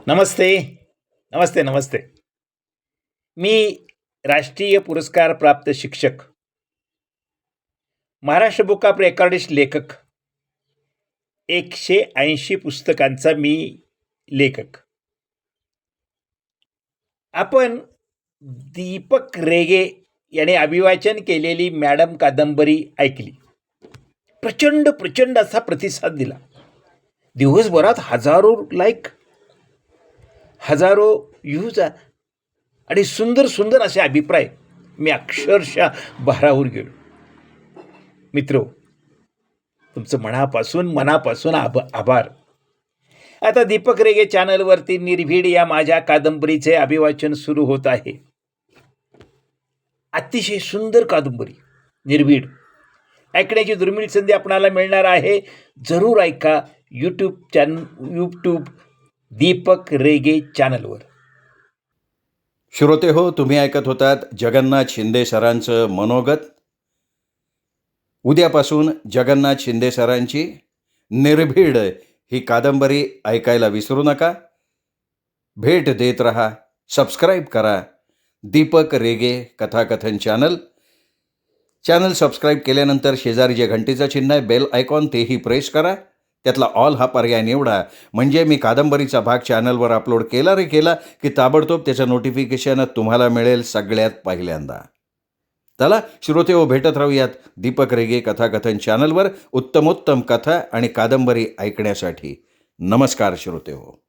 नमस्ते, नमस्ते, नमस्ते. मी राष्ट्रीय पुरस्कार प्राप्त शिक्षक, महाराष्ट्र बुक ऑफ रेकॉर्डिस्ट लेखक, 180 पुस्तकांचा मी लेखक. आपण दीपक रेगे याने अभिवाचन केलेली मॅडम कादंबरी ऐकली. प्रचंड प्रचंड असा प्रतिसाद दिला. दिवसभरात हजारो लाईक, हजारो व्ह्यूज आणि सुंदर सुंदर असे अभिप्राय. मी अक्षरशः भारावून गेलो. मित्रो, तुमचं मनापासून आभार. आता दीपक रेगे चॅनलवरती निर्भीड या माझ्या कादंबरीचे अभिवाचन सुरू होत आहे. अतिशय सुंदर कादंबरी निर्भीड ऐकण्याची दुर्मिळ संधी आपणाला मिळणार आहे. जरूर ऐका यूट्यूब दीपक रेगे चॅनलवर. श्रोते हो, तुम्ही ऐकत होतात जगन्नाथ शिंदे सरांचं मनोगत. उद्यापासून जगन्नाथ शिंदे सरांची निर्भीड ही कादंबरी ऐकायला विसरू नका. भेट देत रहा, सबस्क्राईब करा दीपक रेगे कथाकथन चॅनल सबस्क्राईब केल्यानंतर शेजारी जे घंटेचं चिन्ह आहे बेल आयकॉन तेही प्रेस करा. त्यातला ऑल हा पर्याय निवडा, म्हणजे मी कादंबरीचा भाग चॅनलवर अपलोड केला की ताबडतोब त्याचं नोटिफिकेशन तुम्हाला मिळेल सगळ्यात पहिल्यांदा. चला श्रोते हो, भेटत राहूयात दीपक रेगे कथाकथन चॅनलवर उत्तमोत्तम कथा आणि कादंबरी ऐकण्यासाठी. नमस्कार श्रोते हो.